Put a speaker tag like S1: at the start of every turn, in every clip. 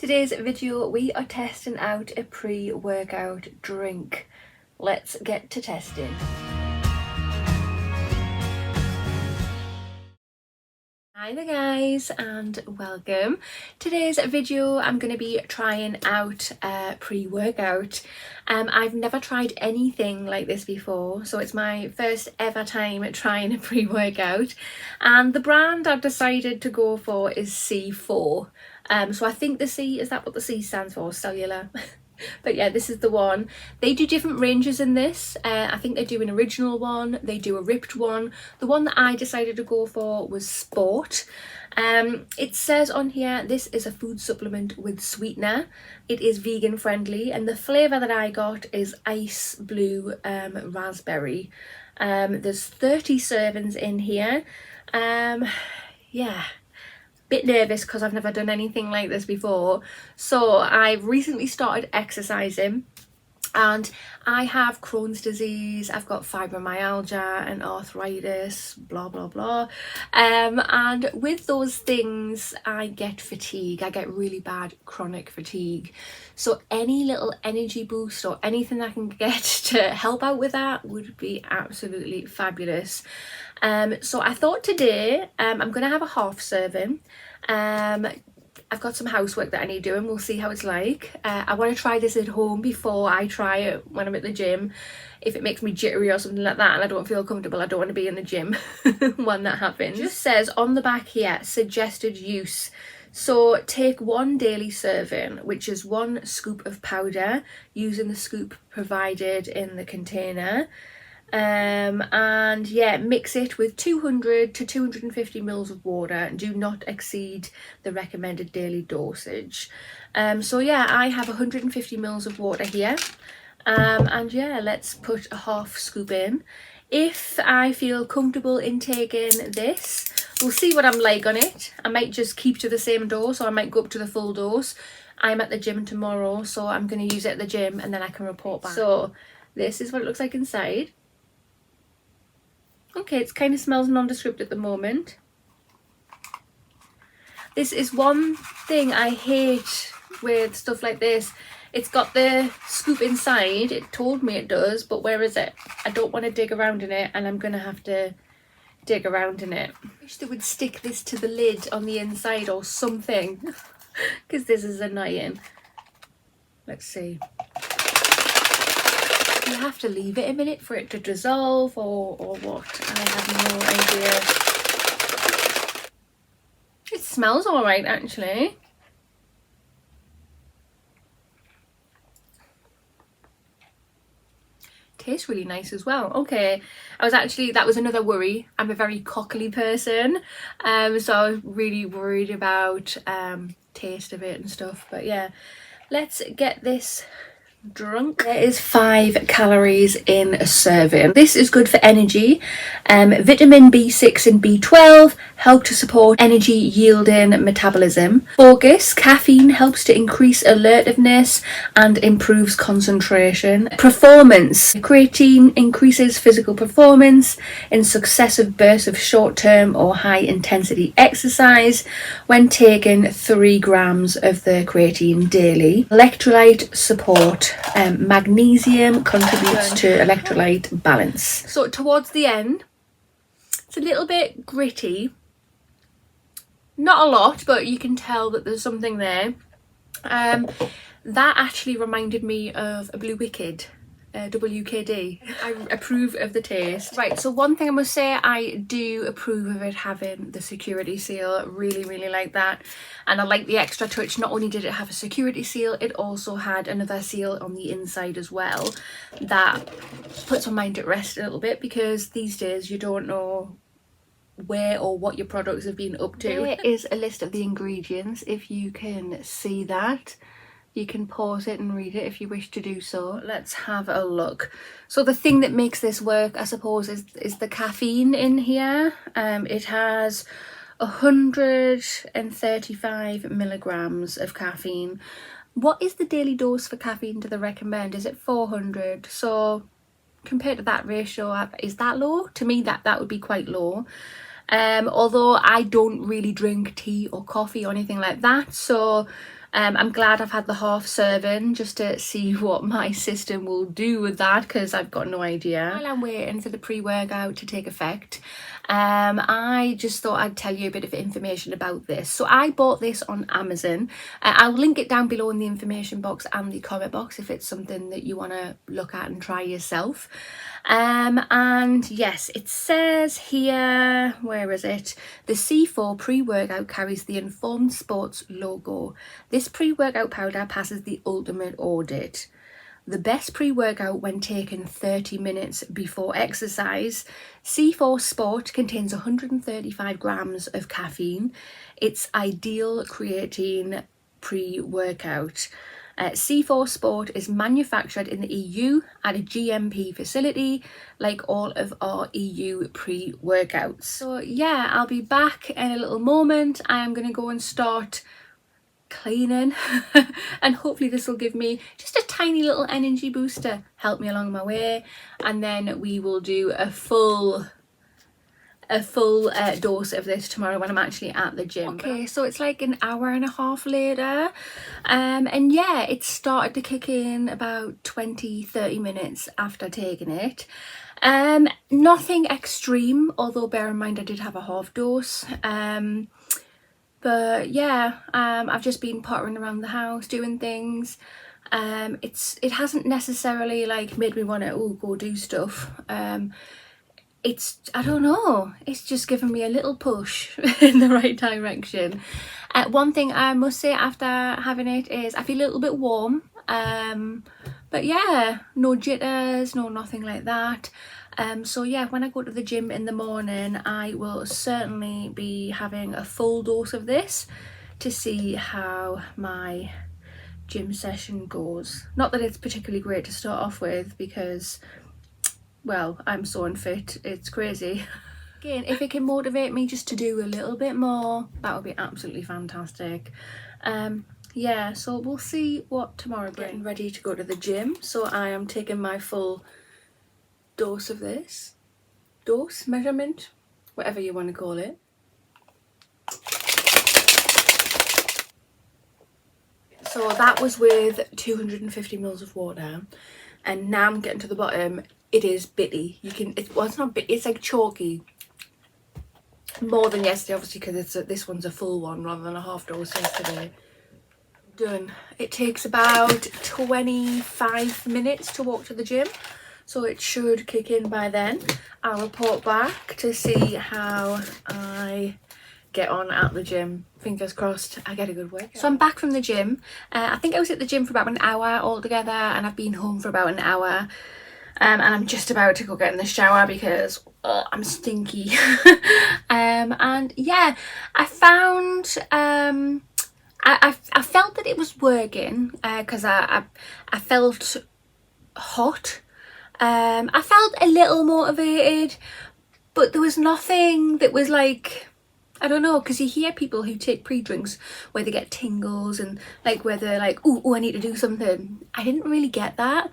S1: Today's video we are testing out a pre-workout drink. Let's get to testing. Hi there guys and welcome. Today's video I'm going to be trying out a pre-workout. I've never tried anything like this before, so it's my first ever time trying a pre-workout, and the brand I've decided to go for is C4. So I think the C, is that what the C stands for? Cellular. But yeah, this is the one. They do different ranges in this. I think they do an original one, they do a ripped one. The one that I decided to go for was Sport. It says on here this is a food supplement with sweetener. It is vegan friendly, and the flavour that I got is ice blue raspberry. There's 30 servings in here. Yeah. Bit nervous because I've never done anything like this before. So I've recently started exercising, and I have Crohn's disease, I've got fibromyalgia and arthritis, blah blah blah, and with those things I get fatigue. I get really bad chronic fatigue, so any little energy boost or anything I can get to help out with that would be absolutely fabulous. So I thought today I'm gonna have a half serving. I've got some housework that I need doing. We'll see how it's like. I want to try this at home before I try it when I'm at the gym. If it makes me jittery or something like that and I don't feel comfortable, I don't want to be in the gym when that happens. It just says on the back here, suggested use. So take one daily serving, which is 1 scoop of powder, using the scoop provided in the container. And yeah, mix it with 200 to 250 mils of water and do not exceed the recommended daily dosage. So yeah, I have 150 mils of water here, and yeah, let's put a half scoop in. If I feel comfortable in taking this, we'll see what I'm like on it. I might just keep to the same dose, or I might go up to the full dose. I'm at the gym tomorrow, so I'm going to use it at the gym and then I can report back. So this is what it looks like inside. Okay, it kind of smells nondescript at the moment. This is one thing I hate with stuff like this. It's got the scoop inside. It told me it does, but where is it? I don't want to dig around in it, and I'm going to have to dig around in it. I wish they would stick this to the lid on the inside or something, because this is annoying. Let's see. You have to leave it a minute for it to dissolve, or what? I have no idea. It smells alright actually. Tastes really nice as well. Okay, that was another worry. I'm a very cockly person, so I was really worried about taste of it and stuff. But yeah, let's get this drunk. There is 5 calories in a serving. This is good for energy. Vitamin B6 and B12 help to support energy yielding metabolism. Focus. Caffeine helps to increase alertiveness and improves concentration. Performance. Creatine increases physical performance in successive bursts of short-term or high-intensity exercise when taking 3 grams of the creatine daily. Electrolyte support. Magnesium contributes to electrolyte balance. So towards the end, it's a little bit gritty. Not a lot, but you can tell that there's something there. That actually reminded me of a Blue Wicked. WKD. I approve of the taste. Right, so one thing I must say, I do approve of it having the security seal. Really like that, and I like the extra touch. Not only did it have a security seal, it also had another seal on the inside as well. That puts my mind at rest a little bit, because these days you don't know where or what your products have been up to. There is a list of the ingredients, if you can see that. You can pause it and read it if you wish to do so. Let's have a look. So the thing that makes this work, I suppose, is the caffeine in here. It has 135 milligrams of caffeine. What is the daily dose for caffeine do they recommend? Is it 400? So compared to that ratio, is that low? To me, that would be quite low. Although I don't really drink tea or coffee or anything like that, so I'm glad I've had the half serving just to see what my system will do with that, because I've got no idea. While I'm waiting for the pre-workout to take effect, I just thought I'd tell you a bit of information about this. So I bought this on Amazon. I'll link it down below in the information box and the comment box if it's something that you want to look at and try yourself. And yes, it says here, where is it? The C4 pre-workout carries the Informed Sports logo. This pre-workout powder passes the ultimate audit. The best pre-workout when taken 30 minutes before exercise. C4 Sport contains 135 grams of caffeine. It's ideal creatine pre-workout. C4 Sport is manufactured in the EU at a GMP facility, like all of our EU pre-workouts. So yeah, I'll be back in a little moment. I'm going to go and start cleaning and hopefully this will give me just a tiny little energy booster, help me along my way, and then we will do a full dose of this tomorrow when I'm actually at the gym. Okay, so it's like an hour and a half later, and yeah, it started to kick in about 20-30 minutes after taking it. Nothing extreme, although bear in mind I did have a half dose. But yeah, I've just been pottering around the house doing things. It hasn't necessarily like made me want to go do stuff. I don't know, it's just given me a little push in the right direction. One thing I must say after having it is I feel a little bit warm, but yeah, no jitters, no nothing like that. So yeah, when I go to the gym in the morning, I will certainly be having a full dose of this to see how my gym session goes. Not that it's particularly great to start off with because, well, I'm so unfit, it's crazy. Again, if it can motivate me just to do a little bit more, that would be absolutely fantastic. Yeah, so we'll see what tomorrow brings. Getting ready to go to the gym, so I am taking my full dose of this. Dose, measurement, whatever you want to call it. So that was with 250 mils of water, and now I'm getting to the bottom. It is bitty. It's not bitty, it's like chalky. More than yesterday, obviously, because this one's a full one rather than a half dose yesterday. Done. It takes about 25 minutes to walk to the gym, so it should kick in by then. I'll report back to see how I get on at the gym. Fingers crossed I get a good workout. So I'm back from the gym. I think I was at the gym for about an hour altogether, and I've been home for about an hour. And I'm just about to go get in the shower because I'm stinky. And yeah, I found I felt that it was working because I felt hot. I felt a little motivated, but there was nothing that was like, I don't know, because you hear people who take pre-drinks where they get tingles and like where they're like, oh, I need to do something. I didn't really get that.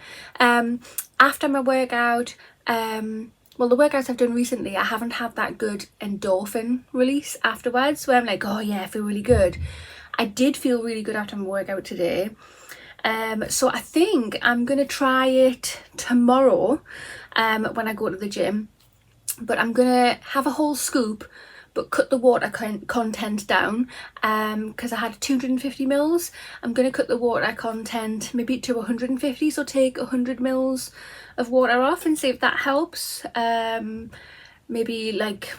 S1: After my workout, well, the workouts I've done recently, I haven't had that good endorphin release afterwards where I'm like, oh yeah, I feel really good. I did feel really good after my workout today. So I think I'm gonna try it tomorrow when I go to the gym, but I'm gonna have a whole scoop but cut the water content down because I had 250 mils. I'm going to cut the water content maybe to 150, so take 100 mils of water off and see if that helps. Maybe like,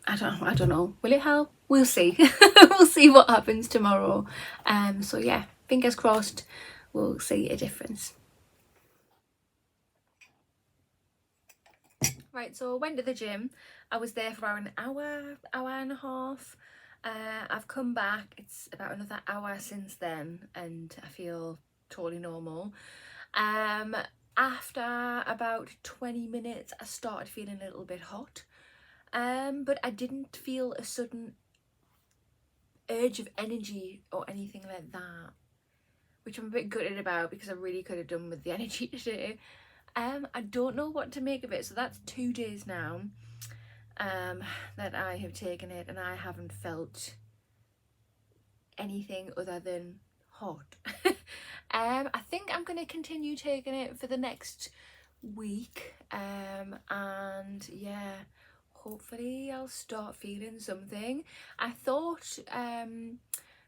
S1: I don't know, will it help? We'll see. We'll see what happens tomorrow. So yeah, fingers crossed we'll see a difference. Right, so I went to the gym. I was there for about an hour and a half. I've come back. It's about another hour since then and I feel totally normal. After about 20 minutes I started feeling a little bit hot, but I didn't feel a sudden urge of energy or anything like that, which I'm a bit gutted about because I really could have done with the energy today. I don't know what to make of it. So that's 2 days now that I have taken it and I haven't felt anything other than hot. I think I'm going to continue taking it for the next week, and yeah, hopefully I'll start feeling something. I thought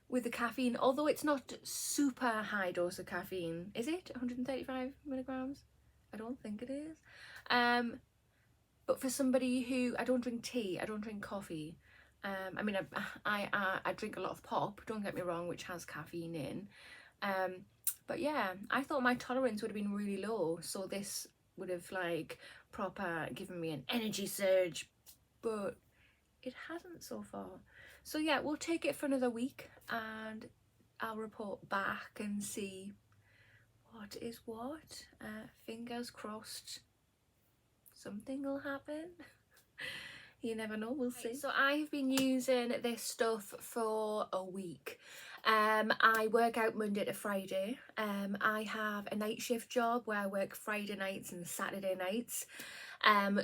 S1: with the caffeine, although it's not super high dose of caffeine, is it 135 milligrams? I don't think it is. But for somebody who, I don't drink tea, I don't drink coffee. I mean, I drink a lot of pop, don't get me wrong, which has caffeine in. But yeah, I thought my tolerance would have been really low, so this would have like proper given me an energy surge, but it hasn't so far. So yeah, we'll take it for another week and I'll report back and see what is what. Fingers crossed something will happen. You never know, we'll see. So I've been using this stuff for a week. I work out Monday to Friday. I have a night shift job where I work Friday nights and Saturday nights.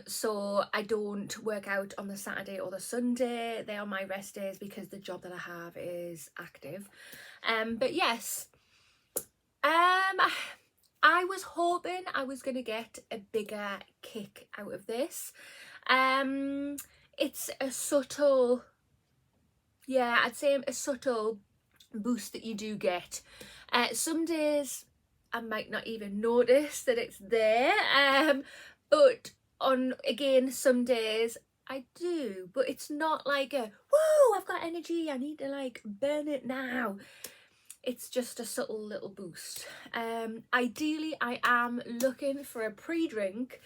S1: So I don't work out on the Saturday or the Sunday. They are my rest days because the job that I have is active. But yes, I was hoping I was going to get a bigger kick out of this. It's a subtle, yeah, I'd say a subtle boost that you do get. Some days I might not even notice that it's there, but on, again, some days I do, but it's not like a, whoa, I've got energy, I need to like burn it now. It's just a subtle little boost. Ideally, I am looking for a pre-drink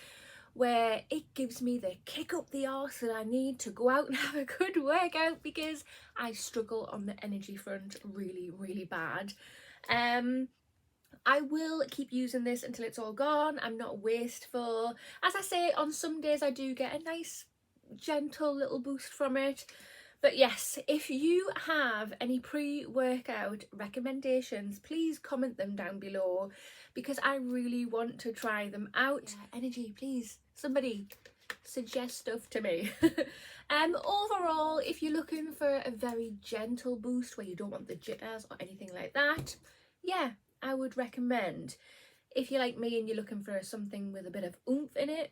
S1: where it gives me the kick up the arse that I need to go out and have a good workout, because I struggle on the energy front really, really bad. I will keep using this until it's all gone. I'm not wasteful. As I say, on some days I do get a nice, gentle little boost from it. But yes, if you have any pre-workout recommendations, please comment them down below, because I really want to try them out. Yeah, energy, please, somebody suggest stuff to me. Overall, if you're looking for a very gentle boost where you don't want the jitters or anything like that, yeah, I would recommend. If you're like me and you're looking for something with a bit of oomph in it,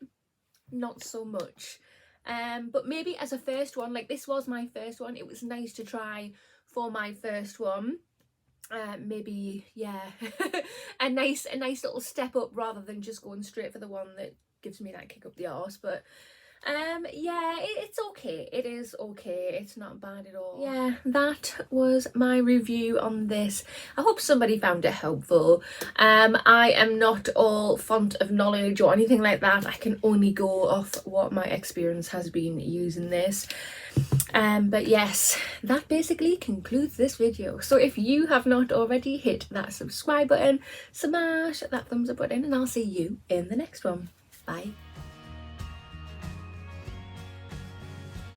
S1: not so much. But maybe as a first one, like this was my first one, it was nice to try for my first one. Maybe, yeah, a nice little step up rather than just going straight for the one that gives me that kick up the arse. But yeah, it's okay. It is okay. It's not bad at all. Yeah, that was my review on this. I hope somebody found it helpful. I am not all font of knowledge or anything like that. I can only go off what my experience has been using this. But yes, that basically concludes this video. So if you have not already, hit that subscribe button, smash that thumbs up button, and I'll see you in the next one. Bye.